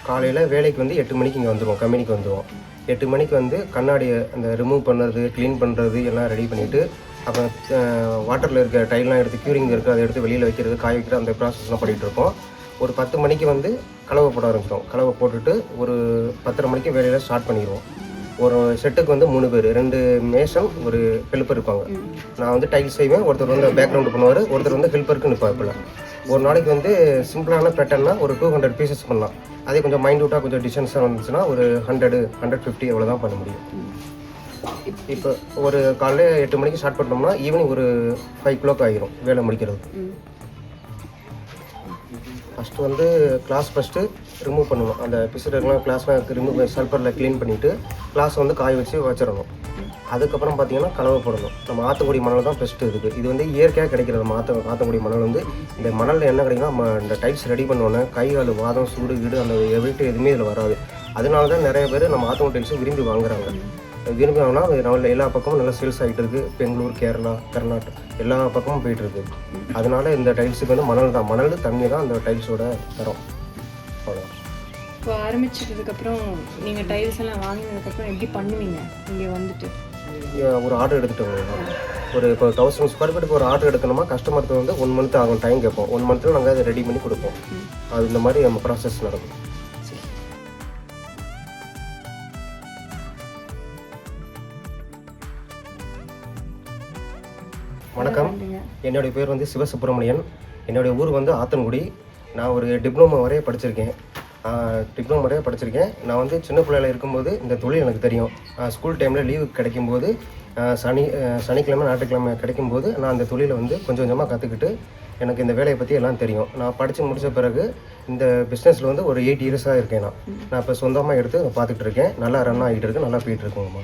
காலையில் வேலைக்கு வந்து 8 மணிக்கு இங்கே வந்துடுவோம், கம்பெனிக்கு வந்துடுவோம். 8 மணிக்கு வந்து கண்ணாடியை அந்த ரிமூவ் பண்ணுறது, க்ளீன் பண்ணுறது எல்லாம் ரெடி பண்ணிவிட்டு, அப்புறம் வாட்டரில் இருக்க டைல்லாம் எடுத்து க்யூரிங் இருக்குது அதை எடுத்து வெளியில் வைக்கிறது, காய வைக்கிறது, அந்த ப்ராசஸ்லாம் பண்ணிகிட்ருக்கோம். ஒரு 10 மணிக்கு வந்து கலவை போட ஆரம்பிச்சிடும். கலவை போட்டுட்டு ஒரு 10:30 மணிக்கு வேலையில் ஸ்டார்ட் பண்ணிடுவோம். ஒரு செட்டுக்கு வந்து 3 பேர், 2 மேசன், ஒரு ஹெல்ப்பர் இருப்பாங்க. நான் வந்து டைல்ஸ் செய்வேன், ஒருத்தர் வந்து பேக்ரவுண்டு பண்ணுவார், ஒருத்தர் வந்து ஹெல்ப்பருக்கு நிற்பாப்பில். ஒரு நாளைக்கு வந்து சிம்பிளான பேட்டர்னா ஒரு 200 பீசஸ் பண்ணலாம். அதே கொஞ்சம் மைண்ட்யூட்டாக கொஞ்சம் டிசைன்ஸாக வந்துச்சுன்னா ஒரு 100, 150 எவ்வளோ தான் பண்ண முடியும். இப்போ ஒரு காலையில் 8 மணிக்கு ஸ்டார்ட் பண்ணோம்னா ஈவினிங் ஒரு 5 o'clock ஆகிரும் வேலை முடிக்கிறது. ஃபஸ்ட்டு வந்து ஃபஸ்ட்டு ரிமூவ் பண்ணணும். அந்த பிசுரெல்லாம் கிளாஸ்லாம் ரிமூவ் சல்பரில் க்ளீன் பண்ணிவிட்டு கிளாஸை வந்து காய வச்சு வச்சிடணும். அதுக்கப்புறம் பார்த்தீங்கன்னா கலவை போடணும். நம்ம ஆற்றங்குடி மணல் தான் பெஸ்ட்டு இருக்குது. இது வந்து இயற்கையாக கிடைக்கிறது. நம்ம ஆற்றங்குடி மணல் வந்து இந்த மணலில் என்ன கிடைக்குன்னா, நம்ம இந்த டைல்ஸ் ரெடி பண்ணோன்னே கை கால் வாதம், சூடு வீடு அந்த வீட்டு எதுவுமே இதில் வராது. அதனால தான் நிறைய பேர் நம்ம ஆற்றங்குடி டைல்ஸை விரும்பி வாங்குறாங்க. விரும்பி வாங்கினா அது எல்லா பக்கமும் நல்லா சேல்ஸ் ஆகிட்டு இருக்குது. பெங்களூர், கேரளா, கர்நாடகா எல்லா பக்கமும் போயிட்டுருக்கு. அதனால இந்த டைல்ஸுக்கு வந்து மணல் தான், மணல் தண்ணி தான் அந்த டைல்ஸோட தரம். அவ்வளோ. இப்போ ஆரம்பிச்சதுக்கப்புறம் நீங்கள் டைல்ஸ் எல்லாம் வாங்கினதுக்கப்புறம் எப்படி பண்ணுவீங்க? இங்கே வந்துட்டு ஒரு ஆர்டர் எடுத்துகிட்டு ஒரு இப்போ 1000 ஸ்கொயர் ஃபீட்டுக்கு ஒரு ஆர்டர் எடுக்கணுமா, கஸ்டமருக்கு வந்து 1 month ஆகும், டைம் கேட்போம். 1 monthல நாங்கள் அதை ரெடி பண்ணி கொடுப்போம். அது இந்த மாதிரி நம்ம ப்ராசஸ் நடக்கும். வணக்கம், என்னுடைய பேர் வந்து சிவசுப்ரமணியன். என்னுடைய ஊர் வந்து ஆத்தன்குடி. நான் ஒரு டிப்ளமோ வரைய படிச்சிருக்கேன். நான் வந்து சின்ன பிள்ளையில் இருக்கும்போது இந்த தொழில் எனக்கு தெரியும். ஸ்கூல் டைமில் லீவு கிடைக்கும்போது சனிக்கிழமை ஞாயிற்றுக்கிழமை கிடைக்கும்போது நான் அந்த தொழிலை வந்து கொஞ்சம் கொஞ்சமாக கற்றுக்கிட்டு எனக்கு இந்த வேலையை பற்றி எல்லாம் தெரியும். நான் படித்து முடித்த பிறகு இந்த பிஸ்னஸில் வந்து ஒரு 8 years இருக்கேன். நான் இப்போ சொந்தமாக எடுத்து பார்த்துக்கிட்டு இருக்கேன். நல்லா ரன் ஆகிட்டு இருக்கு, நல்லா போயிட்டு இருக்குங்கம்மா.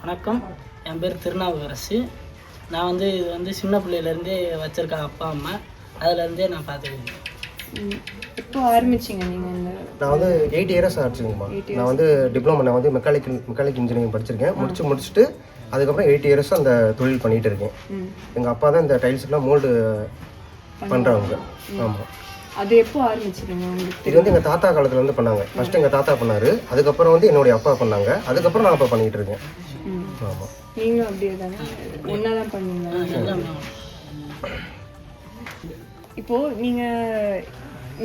வணக்கம், என் பேர் திருநாவுக்கரசு. நான் வந்து இது வந்து சின்ன பிள்ளையிலேருந்தே வச்சுருக்கேன், அப்பா அம்மா அதுலேருந்தே நான் பார்த்துக்கிட்டேன். இப்போ ஆரம்பிச்சிங்க நீங்கள்? நான் வந்து 8 years ஆச்சுங்கம்மா. நான் வந்து டிப்ளமோ, நான் வந்து மெக்கானிக் இன்ஜினியரிங் படிச்சிருக்கேன். முடிச்சுட்டு அதுக்கப்புறம் 8 years அந்த தொழில் பண்ணிகிட்டு இருக்கேன். எங்கள் அப்பா தான் இந்த டைல்ஸுக்கெலாம் மோல்டு பண்ணுறவங்க. ஆமாம். அது எப்போ ஆரம்பிச்சிருங்க உங்களுக்கு? இது வந்து எங்கள் தாத்தா காலத்தில் வந்து பண்ணாங்க. ஃபஸ்ட்டு எங்கள் தாத்தா பண்ணார், அதுக்கப்புறம் வந்து என்னுடைய அப்பா பண்ணாங்க, அதுக்கப்புறம் நான் இப்போ பண்ணிகிட்டு இருக்கேன். ஆமாம். நீங்களும் அப்படியே தானே ஒன்றா தான் பண்ணுவீங்க? இப்போது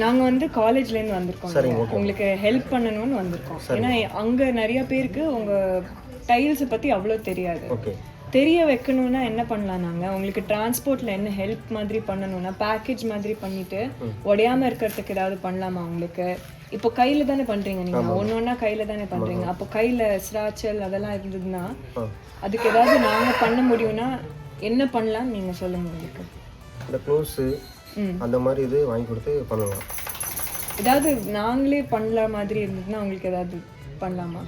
நாங்கள் வந்து காலேஜ்லேருந்து வந்திருக்கோம், உங்களுக்கு ஹெல்ப் பண்ணணும்னு வந்திருக்கோம். ஏன்னா அங்கே நிறைய பேருக்கு உங்கள் டைல்ஸை பற்றி அவ்வளோ தெரியாது. தெரிய வைக்கணும்னா என்ன பண்ணலாம்? நாங்கள் உங்களுக்கு டிரான்ஸ்போர்ட்டில் என்ன ஹெல்ப் மாதிரி பண்ணணும்னா பேக்கேஜ் மாதிரி பண்ணிவிட்டு உடையாமல் இருக்கிறதுக்கு ஏதாவது பண்ணலாமா உங்களுக்கு? இப்போ கையில் தானே பண்ணுறீங்க, நீங்கள் ஒன்றா கையில் தானே பண்ணுறீங்க. அப்போ கையில் ஸ்ராச்சல் அதெல்லாம் இருந்ததுன்னா அதுக்கு ஏதாவது நாங்கள் பண்ண முடியும்னா என்ன பண்ணலாம்னு நீங்கள் சொல்லுங்க. உங்களுக்கு இந்த க்ளோஸு அந்த மாதிரி இது வாங்கி கொடுத்து பண்ணலாம். ஏதாவது நாங்களே பண்ணல மாதிரி இருந்ததுன்னா உங்களுக்கு ஏதாவது பண்ணலாமா?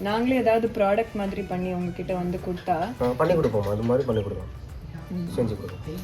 நாங்களே ஏதாவது ப்ராடக்ட் மாதிரி பண்ணி உங்ககிட்ட வந்து கொடுத்தா பண்ணி கொடுப்போம். அது மாதிரி பண்ணி கொடுப்போம், செஞ்சு கொடுப்போம்.